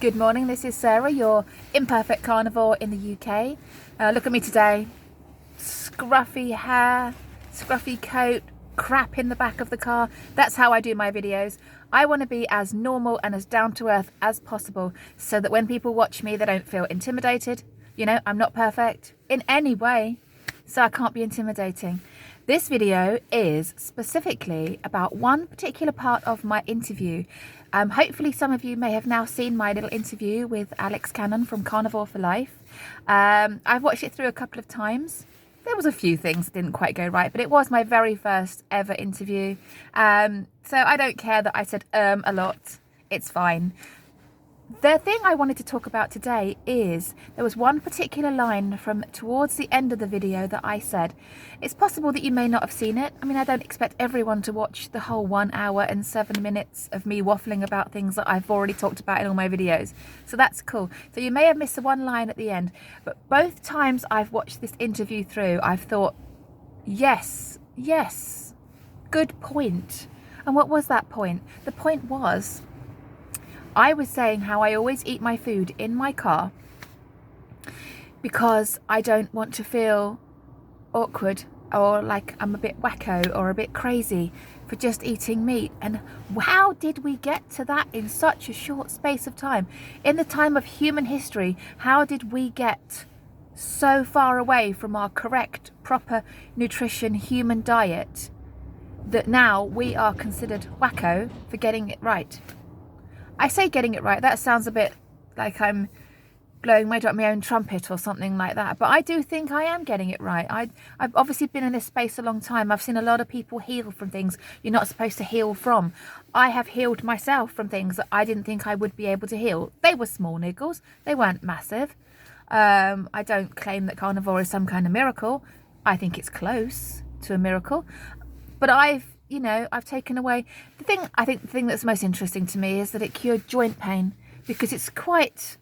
Good morning, this is Sarah, your imperfect carnivore in the UK. Look at me today. Scruffy hair, scruffy coat, crap in the back of the car. That's how I do my videos. I want to be as normal and as down to earth as possible so that when people watch me, they don't feel intimidated. You know, I'm not perfect in any way, so I can't be intimidating. This video is specifically about one particular part of my interview. Hopefully some of you may have now seen my little interview with Alex Cannon from Carnivore for Life. I've watched it through a couple of times. There was a few things that didn't quite go right, but it was my very first ever interview. So I don't care that I said a lot. It's fine. The thing I wanted to talk about today is there was one particular line from towards the end of the video that I said. It's possible that you may not have seen it. I mean, I don't expect everyone to watch the whole 1 hour and 7 minutes of me waffling about things that I've already talked about in all my videos. So that's cool. So you may have missed the one line at the end, but both times I've watched this interview through, I've thought, yes, good point. And what was that point? The point was, I was saying how I always eat my food in my car because I don't want to feel awkward or like I'm a bit wacko or a bit crazy for just eating meat. And how did we get to that in such a short space of time? In the time of human history, how did we get so far away from our correct, proper nutrition human diet that now we are considered wacko for getting it right? I say getting it right, that sounds a bit like I'm blowing my own trumpet or something like that, but I do think I am getting it right. I've obviously been in this space a long time. I've seen a lot of people heal from things you're not supposed to heal from. I have healed myself from things that I didn't think I would be able to heal. They were small niggles, they weren't massive. I don't claim that carnivore is some kind of miracle. I think it's close to a miracle, but I've taken away the thing that's most interesting to me is that it cured joint pain, because it's quite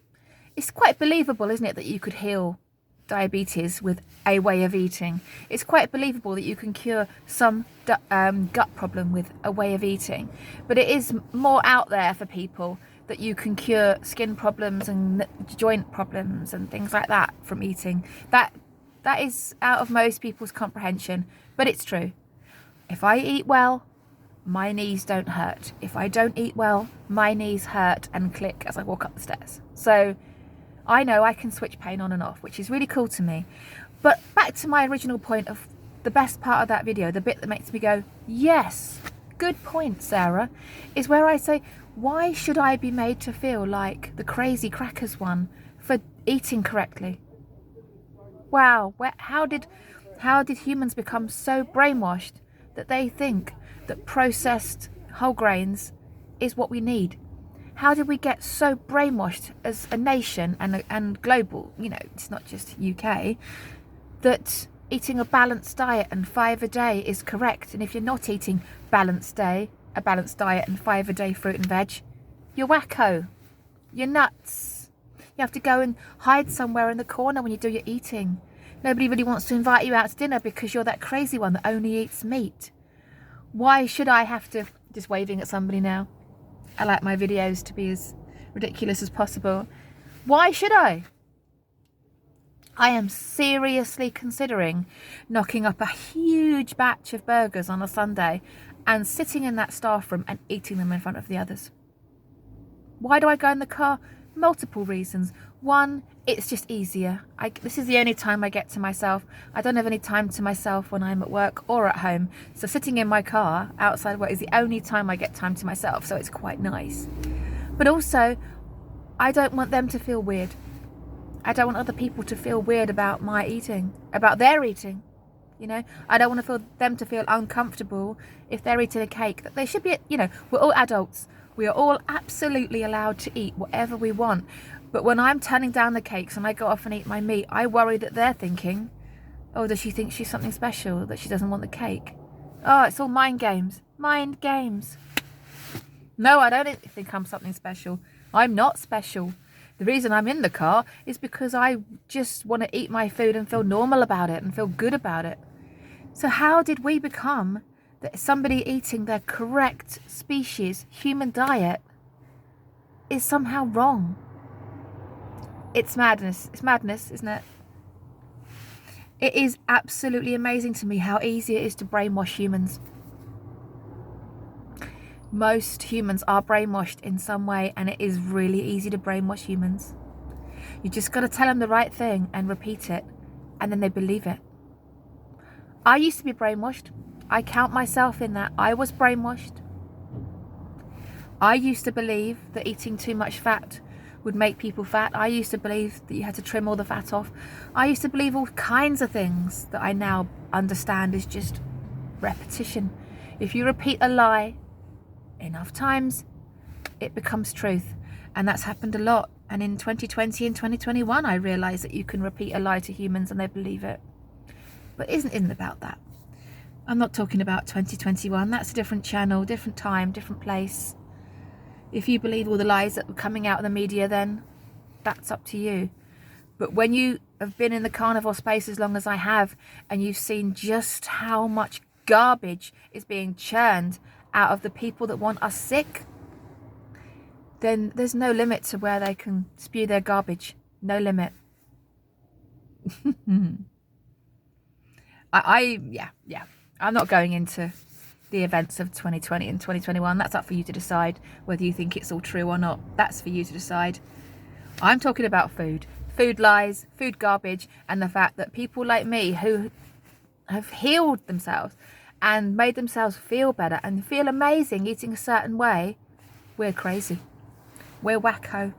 believable, isn't it, that you could heal diabetes with a way of eating. It's quite believable that you can cure some gut problem with a way of eating, but it is more out there for people that you can cure skin problems and joint problems and things like that from eating. That is out of most people's comprehension, but it's true. If I eat well, my knees don't hurt. If I don't eat well, my knees hurt and click as I walk up the stairs. So I know I can switch pain on and off, which is really cool to me. But back to my original point of the best part of that video, the bit that makes me go, yes, good point, Sarah, is where I say, why should I be made to feel like the crazy crackers one for eating correctly? Wow, how did humans become so brainwashed that they think that processed whole grains is what we need? How did we get so brainwashed as a nation and global, it's not just UK, that eating a balanced diet and 5 a day is correct? And if you're not eating a balanced diet and 5 a day fruit and veg, you're wacko, you're nuts. You have to go and hide somewhere in the corner when you do your eating. Nobody really wants to invite you out to dinner because you're that crazy one that only eats meat. Why should I have to, just waving at somebody now, I like my videos to be as ridiculous as possible. Why should I? I am seriously considering knocking up a huge batch of burgers on a Sunday and sitting in that staff room and eating them in front of the others. Why do I go in the car? Multiple reasons. One, it's just easier. This is the only time I get to myself. I don't have any time to myself when I'm at work or at home. So sitting in my car outside work is the only time I get time to myself. So it's quite nice. But also, I don't want them to feel weird. I don't want other people to feel weird about my eating, about their eating. I don't want them to feel uncomfortable if they're eating a cake. That they should be, we're all adults. We are all absolutely allowed to eat whatever we want. But when I'm turning down the cakes and I go off and eat my meat, I worry that they're thinking, oh, does she think she's something special, that she doesn't want the cake? Oh, it's all mind games. Mind games. No, I don't think I'm something special. I'm not special. The reason I'm in the car is because I just want to eat my food and feel normal about it and feel good about it. So how did we become that somebody eating their correct species human diet is somehow wrong? It's madness. It's madness, isn't it? It is absolutely amazing to me how easy it is to brainwash humans. Most humans are brainwashed in some way, and it is really easy to brainwash humans. You just got to tell them the right thing and repeat it, and then they believe it. I used to be brainwashed. I count myself in that. I was brainwashed. I used to believe that eating too much fat would make people fat. I used to believe that you had to trim all the fat off. I used to believe all kinds of things that I now understand is just repetition. If you repeat a lie enough times, it becomes truth. And that's happened a lot. And in 2020 and 2021, I realized that you can repeat a lie to humans and they believe it. But isn't about that. I'm not talking about 2021. That's a different channel, different time, different place. If you believe all the lies that were coming out of the media, then that's up to you. But when you have been in the carnivore space as long as I have, and you've seen just how much garbage is being churned out of the people that want us sick, then there's no limit to where they can spew their garbage. No limit. Yeah. I'm not going into the events of 2020 and 2021. That's up for you to decide whether you think it's all true or not. That's for you to decide. I'm talking about food lies, food garbage, and the fact that people like me who have healed themselves and made themselves feel better and feel amazing eating a certain way, we're crazy. We're wacko.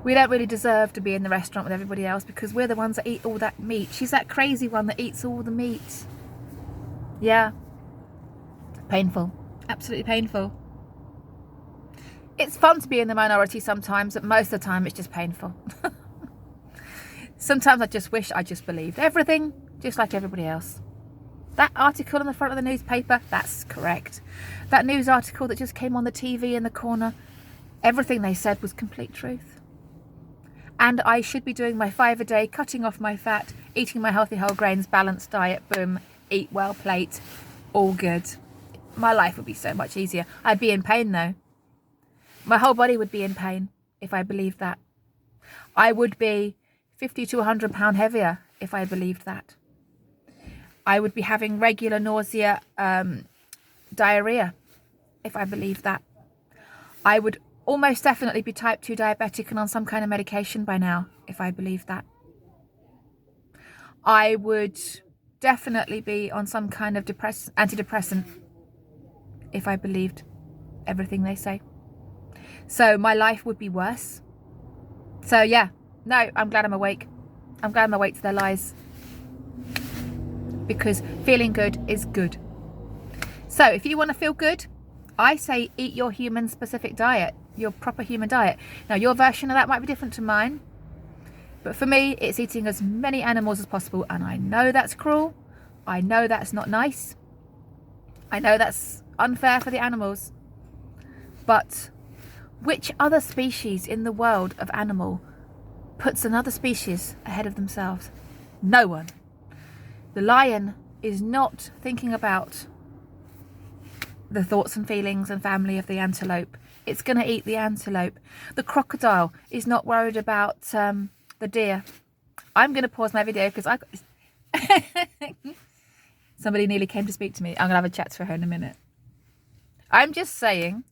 We don't really deserve to be in the restaurant with everybody else because we're the ones that eat all that meat. She's that crazy one that eats all the meat. Yeah. Painful. Absolutely painful. It's fun to be in the minority sometimes, but most of the time it's just painful. Sometimes I just wish I just believed everything, just like everybody else. That article on the front of the newspaper, that's correct. That news article that just came on the TV in the corner, everything they said was complete truth. And I should be doing my 5 a day, cutting off my fat, eating my healthy whole grains, balanced diet, boom, eat well plate, all good. My life would be so much easier. I'd be in pain though. My whole body would be in pain if I believed that. I would be 50 to 100 pound heavier if I believed that. I would be having regular nausea, diarrhea if I believed that. I would almost definitely be type 2 diabetic and on some kind of medication by now if I believed that. I would definitely be on some kind of antidepressant if I believed everything they say. So my life would be worse. So yeah, no, I'm glad I'm awake. I'm glad I'm awake to their lies. Because feeling good is good. So if you want to feel good, I say eat your human specific diet, your proper human diet. Now your version of that might be different to mine. But for me, it's eating as many animals as possible. And I know that's cruel. I know that's not nice. I know that's unfair for the animals. But which other species in the world of animal puts another species ahead of themselves? No one. The lion is not thinking about the thoughts and feelings and family of the antelope. It's going to eat the antelope. The crocodile is not worried about the deer. I'm going to pause my video because somebody nearly came to speak to me. I'm going to have a chat to her in a minute. I'm just saying,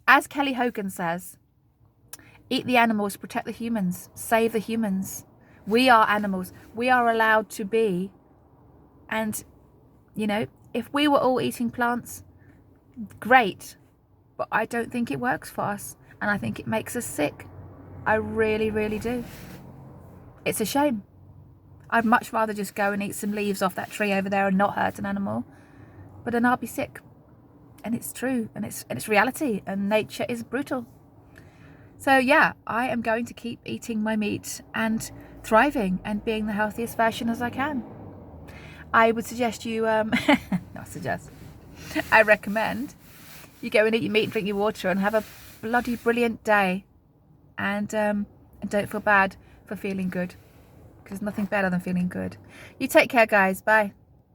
as Kelly Hogan says, eat the animals, protect the humans, save the humans. We are animals. We are allowed to be. And, you know, if we were all eating plants, great. But I don't think it works for us. And I think it makes us sick. I really, really do. It's a shame. I'd much rather just go and eat some leaves off that tree over there and not hurt an animal. But then I'll be sick. And it's true. And it's reality. And nature is brutal. So yeah, I am going to keep eating my meat and thriving and being the healthiest version as I can. I would suggest you, I recommend you go and eat your meat and drink your water and have a bloody brilliant day. And don't feel bad for feeling good. Because there's nothing better than feeling good. You take care, guys. Bye.